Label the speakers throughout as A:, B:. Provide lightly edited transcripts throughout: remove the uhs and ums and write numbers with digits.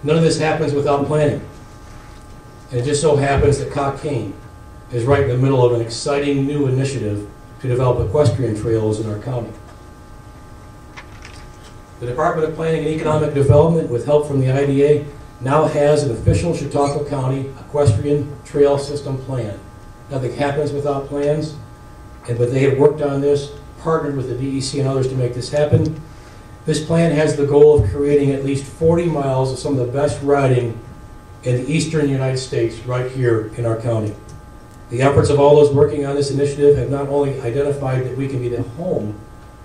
A: None of this happens without planning. And it just so happens that Cockcane is right in the middle of an exciting new initiative to develop equestrian trails in our county. The Department of Planning and Economic Development, with help from the IDA, now has an official Chautauqua County equestrian trail system plan. Nothing happens without plans, but they have worked on this, partnered with the DEC and others to make this happen. This plan has the goal of creating at least 40 miles of some of the best riding in the eastern United States right here in our county. The efforts of all those working on this initiative have not only identified that we can be the home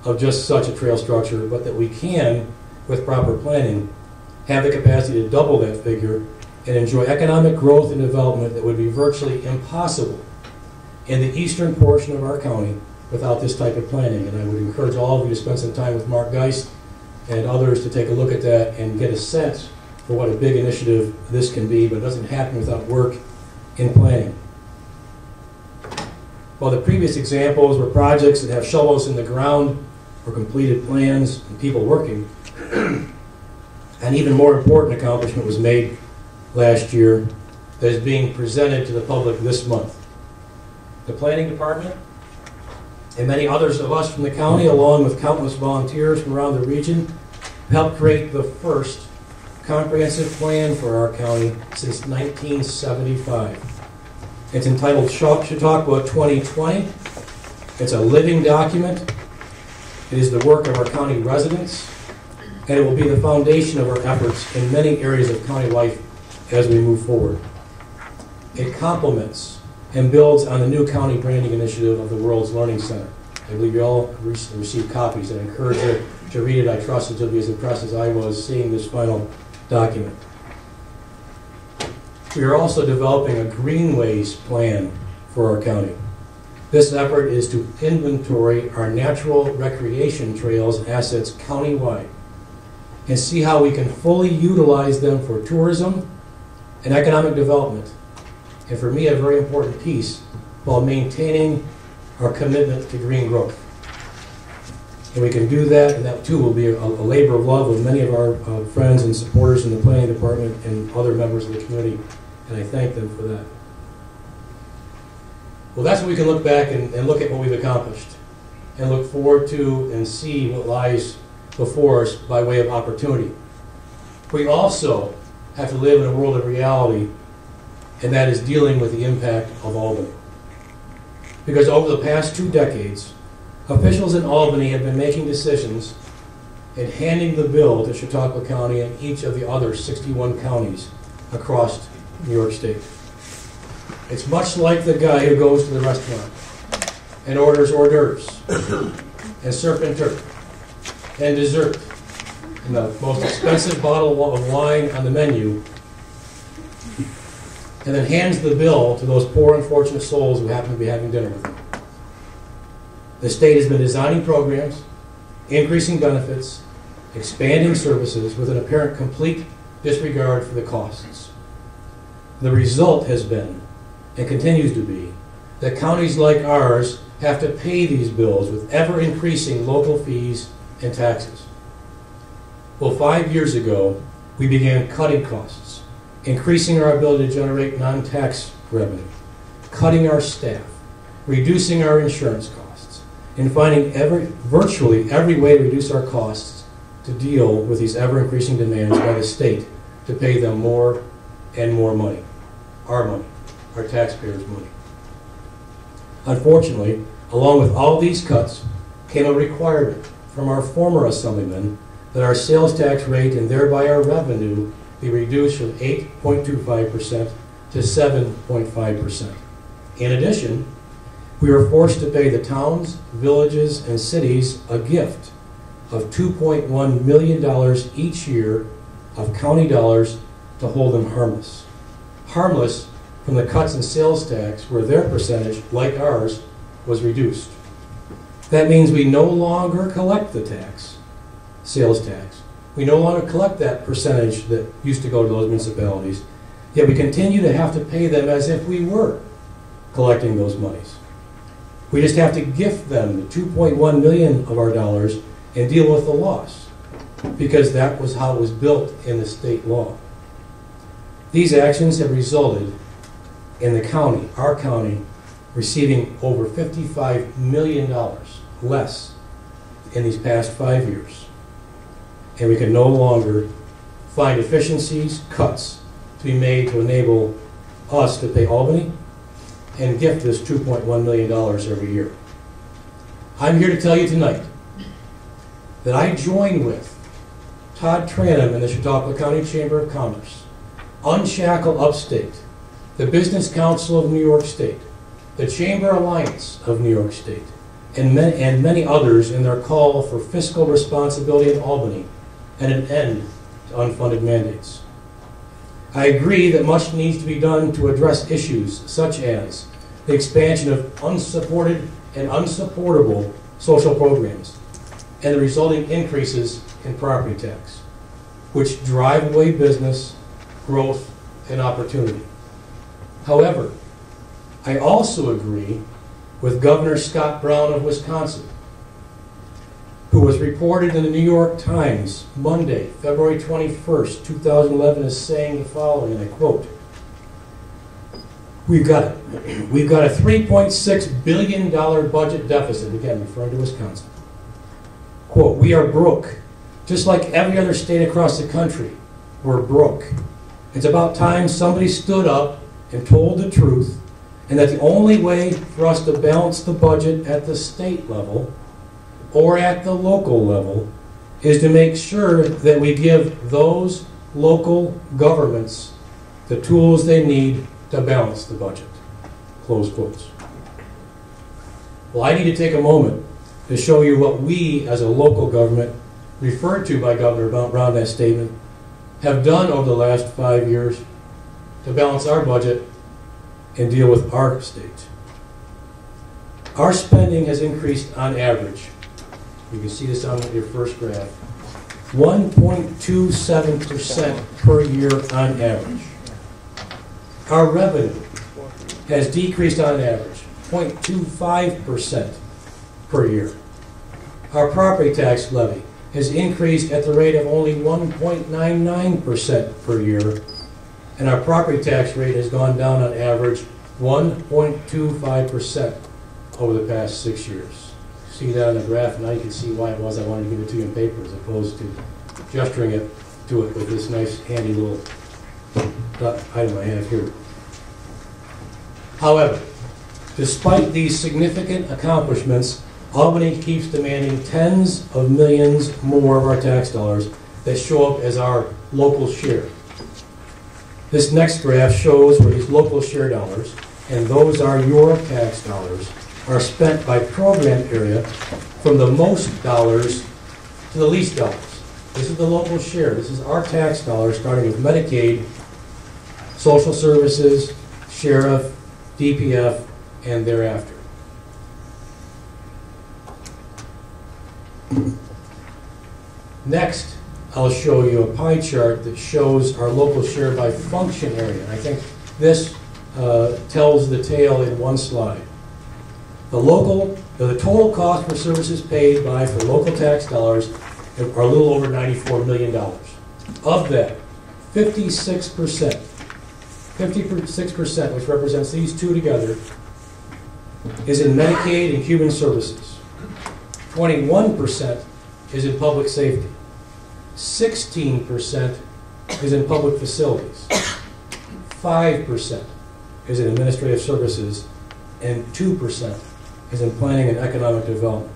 A: of just such a trail structure, but that we can, with proper planning, have the capacity to double that figure and enjoy economic growth and development that would be virtually impossible in the eastern portion of our county without this type of planning. And I would encourage all of you to spend some time with Mark Geist and others to take a look at that and get a sense for what a big initiative this can be, but it doesn't happen without work in planning. While the previous examples were projects that have shovels in the ground or completed plans and people working, an even more important accomplishment was made last year that is being presented to the public this month. The Planning Department and many others of us from the county, along with countless volunteers from around the region, helped create the first comprehensive plan for our county since 1975. It's entitled Chautauqua 2020. It's a living document. It is the work of our county residents, and it will be the foundation of our efforts in many areas of county life as we move forward. It complements and builds on the new county branding initiative of the World's Learning Center. I believe you all received copies. I encourage you to read it. I trust that you'll be as impressed as I was seeing this final document. We are also developing a greenways plan for our county. This effort is to inventory our natural recreation trails and assets countywide and see how we can fully utilize them for tourism and economic development. And for me, a very important piece, while maintaining our commitment to green growth. And we can do that, and that too will be a labor of love with many of our friends and supporters in the planning department and other members of the community, and I thank them for that. Well, that's what we can look back and look at what we've accomplished and look forward to and see what lies before us by way of opportunity. We also have to live in a world of reality, and that is dealing with the impact of Albany. Because over the past 2 decades, officials in Albany have been making decisions and handing the bill to Chautauqua County and each of the other 61 counties across New York State. It's much like the guy who goes to the restaurant and orders hors d'oeuvres and surf and turf and dessert and the most expensive bottle of wine on the menu, and then hands the bill to those poor, unfortunate souls who happen to be having dinner with him. The state has been designing programs, increasing benefits, expanding services with an apparent complete disregard for the costs. The result has been, and continues to be, that counties like ours have to pay these bills with ever-increasing local fees and taxes. Well, 5 years ago, we began cutting costs, increasing our ability to generate non-tax revenue, cutting our staff, reducing our insurance costs, and finding virtually every way to reduce our costs to deal with these ever-increasing demands by the state to pay them more and more money, our taxpayers' money. Unfortunately, along with all these cuts came a requirement from our former assemblyman that our sales tax rate and thereby our revenue be reduced from 8.25% to 7.5%. In addition, we were forced to pay the towns, villages, and cities a gift of $2.1 million each year of county dollars to hold them harmless. Harmless from the cuts in sales tax where their percentage, like ours, was reduced. That means we no longer collect the tax, sales tax. We no longer collect that percentage that used to go to those municipalities, yet we continue to have to pay them as if we were collecting those monies. We just have to gift them the $2.1 million of our dollars and deal with the loss, because that was how it was built in the state law. These actions have resulted in the county, our county, receiving over $55 million less in these past 5 years. And we can no longer find efficiencies, cuts to be made to enable us to pay Albany and gift this $2.1 million every year. I'm here to tell you tonight that I join with Todd Tranum in the Chautauqua County Chamber of Commerce, Unshackle Upstate, the Business Council of New York State, the Chamber Alliance of New York State, and many others in their call for fiscal responsibility in Albany and an end to unfunded mandates. I agree that much needs to be done to address issues such as the expansion of unsupported and unsupportable social programs and the resulting increases in property tax, which drive away business, growth, and opportunity. However, I also agree with Governor Scott Brown of Wisconsin, who was reported in the New York Times Monday, February 21st, 2011, as saying the following, and I quote, We've got a $3.6 billion budget deficit," again referring to Wisconsin. Quote, "We are broke. Just like every other state across the country, we're broke. It's about time somebody stood up and told the truth, and that the only way for us to balance the budget at the state level or at the local level is to make sure that we give those local governments the tools they need to balance the budget." Close quotes. Well, I need to take a moment to show you what we as a local government, referred to by Governor Brown in that statement, have done over the last 5 years to balance our budget and deal with our state. Our spending has increased on average. You can see this on your first graph. 1.27% per year on average. Our revenue has decreased on average 0.25% per year. Our property tax levy has increased at the rate of only 1.99% per year, and our property tax rate has gone down on average 1.25% over the past 6 years. See that on the graph, and now you can see why it was I wanted to give it to you in paper as opposed to gesturing it to it with this nice handy little item I have here. However, despite these significant accomplishments, Albany keeps demanding tens of millions more of our tax dollars that show up as our local share. This next graph shows where these local share dollars, and those are your tax dollars, are spent by program area from the most dollars to the least dollars. This is the local share. This is our tax dollars, starting with Medicaid, social services, sheriff, DPF, and thereafter. Next, I'll show you a pie chart that shows our local share by function area. I think this tells the tale in one slide. The total cost for services paid for local tax dollars are a little over $94 million. Of that, 56%, which represents these two together, is in Medicaid and Human Services. 21% is in public safety. 16% is in public facilities. 5% is in administrative services, and 2% is in planning and economic development.